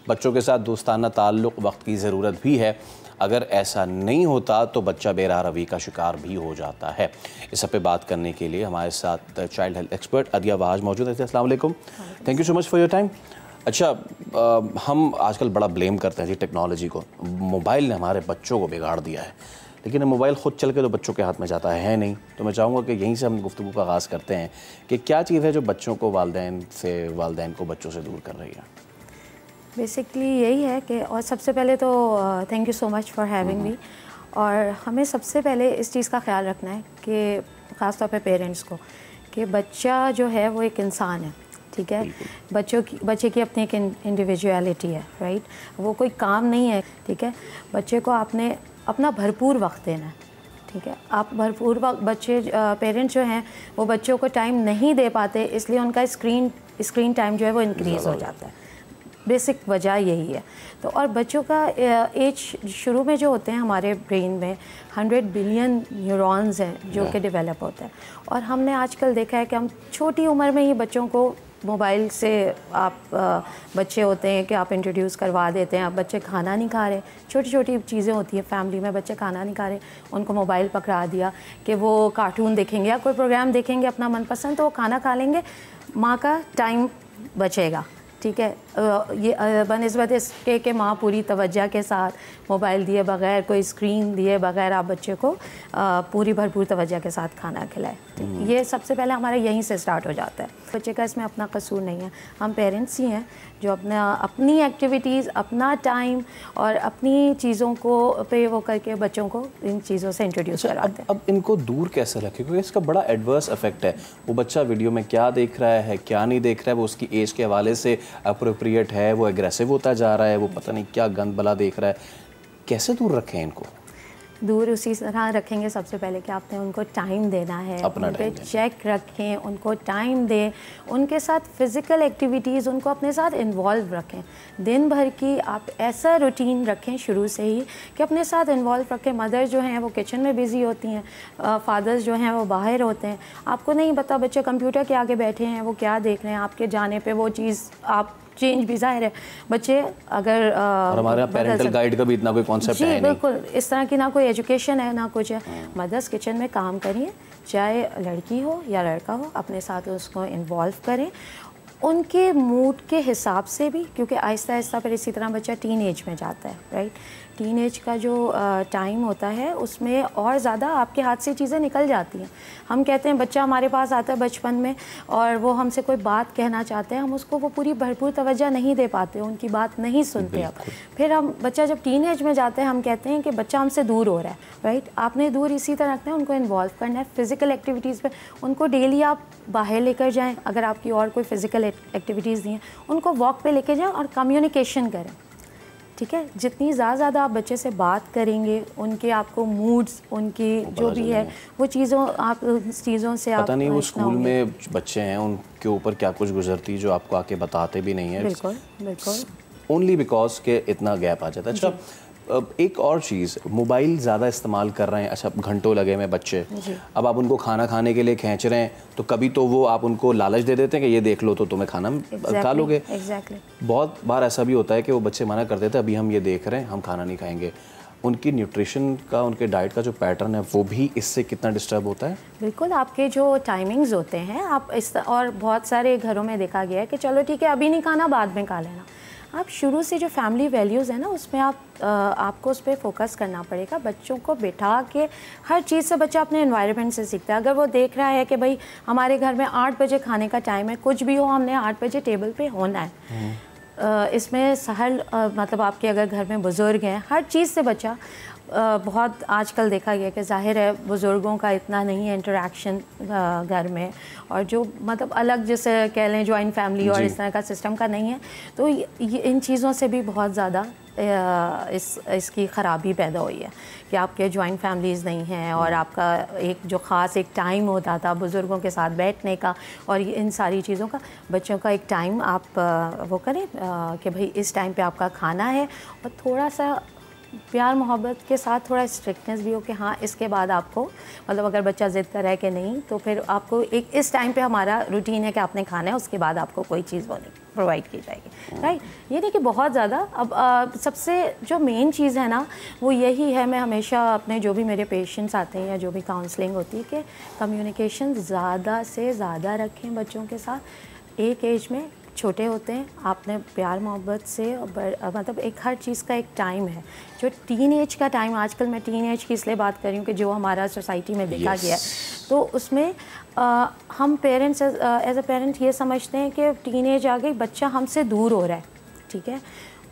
बच्चों के साथ दोस्ताना ताल्लुक़ वक्त की ज़रूरत भी है। अगर ऐसा नहीं होता तो बच्चा बेराह रवी का शिकार भी हो जाता है। इस सब पे बात करने के लिए हमारे साथ चाइल्ड हेल्थ एक्सपर्ट अदिया वहाज मौजूद है। अस्सलाम वालेकुम, thank you so much for your time. अच्छा, हम आजकल बड़ा ब्लेम करते हैं जी टेक्नोलॉजी को। मोबाइल ने हमारे बच्चों को बिगाड़ दिया है, लेकिन मोबाइल ख़ुद चल के तो बच्चों के हाथ में जाता है नहीं। तो मैं चाहूँगा कि यहीं से हम गुफ्तगू का आगाज़ करते हैं कि क्या चीज़ है जो बच्चों को वालिदैन को बच्चों से दूर कर रही है। बेसिकली यही है कि, और सबसे पहले तो thank you so much for having me. और हमें सबसे पहले इस चीज़ का ख्याल रखना है कि ख़ास तौर पे पेरेंट्स को, कि बच्चा जो है वो एक इंसान है, ठीक है। बच्चे की अपनी एक इंडिविजुअलिटी है, राइट। वो कोई काम नहीं है, ठीक है। बच्चे को आपने अपना भरपूर वक्त देना है, ठीक है। आप भरपूर वक्त, पेरेंट्स जो हैं वो बच्चों को टाइम नहीं दे पाते, इसलिए उनका स्क्रीन टाइम जो है वो इंक्रीज़ हो जाता है। बेसिक वजह यही है। तो और बच्चों का एज शुरू में जो होते हैं, हमारे ब्रेन में 100 बिलियन न्यूरॉन्स हैं जो कि डेवलप होते हैं। और हमने आजकल देखा है कि हम छोटी उम्र में ही बच्चों को मोबाइल से, आप बच्चे होते हैं कि आप इंट्रोड्यूस करवा देते हैं। अब बच्चे खाना नहीं खा रहे, छोटी छोटी चीज़ें होती हैं फैमिली में, बच्चे खाना नहीं खा रहे, उनको मोबाइल पकड़ा दिया कि वो कार्टून देखेंगे या कोई प्रोग्राम देखेंगे अपना मनपसंद, तो वो खाना खा लेंगे, माँ का टाइम बचेगा, ठीक है। ये बनिस्बत इसके कि माँ पूरी तवज्जो के साथ मोबाइल दिए बगैर, कोई स्क्रीन दिए बगैर आप बच्चे को पूरी भरपूर तवज्जो के साथ खाना खिलाए। ये सबसे पहले हमारा यहीं से स्टार्ट हो जाता है। बच्चे का इसमें अपना कसूर नहीं है, हम पेरेंट्स ही हैं जो अपनी एक्टिविटीज़, अपना टाइम और अपनी चीज़ों को पे वो करके बच्चों को इन चीज़ों से इंट्रोड्यूस कराते हैं। अब इनको दूर कैसे रखें, क्योंकि इसका बड़ा एडवर्स इफेक्ट है। वो बच्चा वीडियो में क्या देख रहा है, क्या नहीं देख रहा है, वो उसकी एज के हवाले से अप्रोप्रिएट है, वो एग्रेसिव होता जा रहा है, वो पता नहीं क्या गंद बला देख रहा है। कैसे दूर रखें इनको? दूर उसी तरह रखेंगे सबसे पहले कि आपने उनको टाइम देना है, उन पे चेक रखें, उनको टाइम दें, उनके साथ फ़िज़िकल एक्टिविटीज़, उनको अपने साथ इन्वॉल्व रखें। दिन भर की आप ऐसा रूटीन रखें शुरू से ही कि अपने साथ इन्वॉल्व रखें। मदर जो हैं वो किचन में बिज़ी होती हैं, फादर्स जो हैं वो बाहर होते हैं, आपको नहीं पता बच्चे कंप्यूटर के आगे बैठे हैं, वो क्या देख रहे हैं। आपके जाने पर वो चीज़ आप चेंज भी ज़ाहिर है, बच्चे अगर और हमारे यहाँ पेरेंटल गाइड का भी इतना कोई कॉन्सेप्ट है नहीं। बिल्कुल, इस तरह की ना कोई एजुकेशन है ना कुछ है। मदर्स किचन में काम करिए, चाहे लड़की हो या लड़का हो, अपने साथ उसको इन्वॉल्व करें उनके मूड के हिसाब से भी, क्योंकि आहिस्ता आहिस्ता फिर इसी तरह बच्चा टीन एज में जाता है, राइट। टीन एज का जो टाइम होता है उसमें और ज़्यादा आपके हाथ से चीज़ें निकल जाती हैं। हम कहते हैं बच्चा हमारे पास आता है बचपन में और वो हमसे कोई बात कहना चाहते हैं, हम उसको वो पूरी भरपूर तवज्जो नहीं दे पाते, उनकी बात नहीं सुनते। अब फिर हम बच्चा जब टीन एज में जाते हैं, हम कहते हैं कि बच्चा हमसे दूर हो रहा है, राइट। आपने दूर इसी तरह रखना है, उनको इन्वॉल्व करना है फ़िज़िकल एक्टिविटीज़ पे। उनको डेली आप बाहर लेकर जाएँ, अगर आपकी और कोई फ़िज़िकल एक्टिविटीज़ नहीं है, उनको वॉक पे लेके जाएँ और कम्युनिकेशन करें, ठीक है। जितनी ज़्यादा आप बच्चे से बात करेंगे, उनके आपको मूड्स, उनकी जो भी है वो चीज़ों, आप चीज़ों से पता नहीं वो स्कूल में बच्चे हैं उनके ऊपर क्या कुछ गुजरती जो आपको आके बताते भी नहीं है। बिल्कुल बिल्कुल, ओनली बिकॉज के इतना गैप आ जाता है। अच्छा, एक और चीज़, मोबाइल ज़्यादा इस्तेमाल कर रहे हैं, अच्छा घंटों लगे हुए बच्चे, अब आप उनको खाना खाने के लिए खींच रहे हैं तो कभी तो वो आप उनको लालच दे देते हैं कि ये देख लो तो तुम्हें खाना खा लोगे। बहुत बार ऐसा भी होता है कि वो बच्चे मना कर देते हैं, अभी हम ये देख रहे हैं, हम खाना नहीं खाएंगे। उनकी न्यूट्रिशन का, उनके डाइट का जो पैटर्न है वो भी इससे कितना डिस्टर्ब होता है? बिल्कुल, आपके जो टाइमिंग्स होते हैं, आप इस, और बहुत सारे घरों में देखा गया है कि चलो ठीक है अभी नहीं खाना, बाद में खा लेना। आप शुरू से जो फैमिली वैल्यूज़ है ना, उसमें आपको उस पर फोकस करना पड़ेगा। बच्चों को बिठा के हर चीज़ से बच्चा अपने एनवायरनमेंट से सीखता है। अगर वो देख रहा है कि भाई हमारे घर में 8 बजे खाने का टाइम है, कुछ भी हो हमने 8 बजे टेबल पे होना है। इसमें सहल, मतलब आपके अगर घर में बुज़ुर्ग हैं, हर चीज़ से बच्चा बहुत आजकल देखा गया कि जाहिर है बुज़ुर्गों का इतना नहीं है इंटरेक्शन घर में, और जो मतलब अलग जैसे कह लें जॉइंट फैमिली और इस तरह का सिस्टम का नहीं है, तो ये इन चीज़ों से भी बहुत ज़्यादा इसकी ख़राबी पैदा हुई है कि आपके जॉइंट फैमिलीज़ नहीं हैं और आपका एक जो ख़ास एक टाइम होता था बुज़ुर्गों के साथ बैठने का और इन सारी चीज़ों का, बच्चों का एक टाइम आप वो करें कि भाई इस टाइम पे आपका खाना है, और थोड़ा सा प्यार मोहब्बत के साथ थोड़ा स्ट्रिक्टनेस भी हो कि हाँ इसके बाद आपको, मतलब अगर बच्चा ज़िद कर रहा है कि नहीं, तो फिर आपको एक इस टाइम पे हमारा रूटीन है कि आपने खाना है, उसके बाद आपको कोई चीज़ वो नहीं। प्रोवाइड की जाएगी, राइट। ये नहीं कि बहुत ज़्यादा। अब सबसे जो मेन चीज़ है ना वो यही है, मैं हमेशा अपने जो भी मेरे पेशेंट्स आते हैं या जो भी काउंसलिंग होती है कि कम्युनिकेशन ज़्यादा से ज़्यादा रखें बच्चों के साथ। एक एज में छोटे होते हैं, आपने प्यार मोहब्बत से मतलब एक हर चीज़ का एक टाइम है। जो टीन एज का टाइम, आजकल मैं टीन एज की इसलिए बात कर रही हूँ कि जो हमारा सोसाइटी में देखा गया है, तो उसमें हम पेरेंट्स एज अ पेरेंट ये समझते हैं कि टीन एज आ गई, बच्चा हमसे दूर हो रहा है, ठीक है।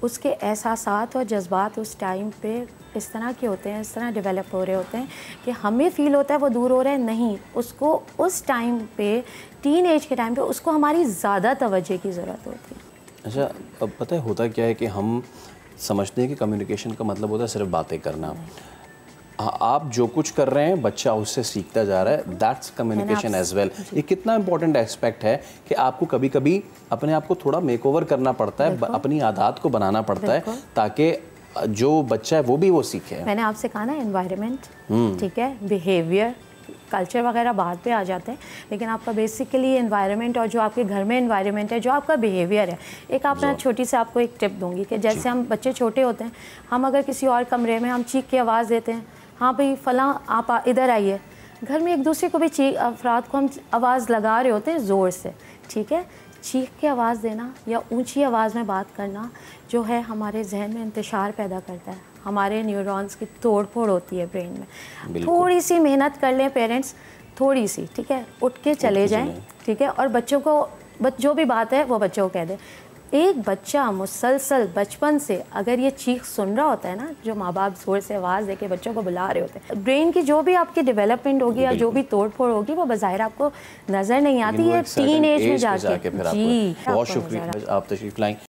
उसके एहसासात और जज्बात उस टाइम पे इस तरह के होते हैं, इस तरह डेवलप हो रहे होते हैं कि हमें फ़ील होता है वो दूर हो रहा है, नहीं, उसको उस टाइम पे, टीन एज के टाइम पे उसको हमारी ज़्यादा तवज्जो की ज़रूरत होती है। अच्छा, अब पता है होता क्या है कि हम समझते हैं कि कम्युनिकेशन का मतलब होता है सिर्फ बातें करना। आप जो कुछ कर रहे हैं बच्चा उससे सीखता जा रहा है, दैट्स कम्युनिकेशन एज वेल। ये कितना इंपॉर्टेंट एस्पेक्ट है कि आपको कभी कभी अपने आप को थोड़ा मेकओवर करना पड़ता है, अपनी आदत को बनाना पड़ता है ताकि जो बच्चा है वो भी वो सीखे। मैंने आपसे कहा ना एनवायरनमेंट, ठीक है, बिहेवियर, कल्चर वगैरह बाद पे आ जाते हैं, लेकिन आपका बेसिकली एनवायरनमेंट और जो आपके घर में एनवायरनमेंट है, जो आपका बिहेवियर है। एक आप मैं छोटी सी आपको एक टिप दूंगी कि जैसे हम बच्चे छोटे होते हैं, हम अगर किसी और कमरे में हम चीख के आवाज़ देते हैं, हाँ भाई फ़लाँ आप इधर आइए, घर में एक दूसरे को भी अफराद को हम आवाज़ लगा रहे होते हैं ज़ोर से, ठीक है। चीख के आवाज़ देना या ऊंची आवाज़ में बात करना जो है हमारे जहन में इंतशार पैदा करता है, हमारे न्यूरॉन्स की तोड़ फोड़ होती है ब्रेन में। थोड़ी सी मेहनत कर लें पेरेंट्स, थोड़ी सी, ठीक है, उठ के चले जाएं, ठीक है, और बच्चों को जो भी बात है वो बच्चों को कह दें। एक बच्चा मुसलसल बचपन से अगर ये चीख सुन रहा होता है ना, जो माँ बाप जोर से आवाज़ देके बच्चों को बुला रहे होते हैं, ब्रेन की जो भी आपकी डेवलपमेंट होगी या जो भी तोड़ फोड़ होगी वो बज़ाहिर आपको नज़र नहीं आती है टीन एज में जाके। जी, बहुत शुक्रिया आप तशरीफ़ लाई।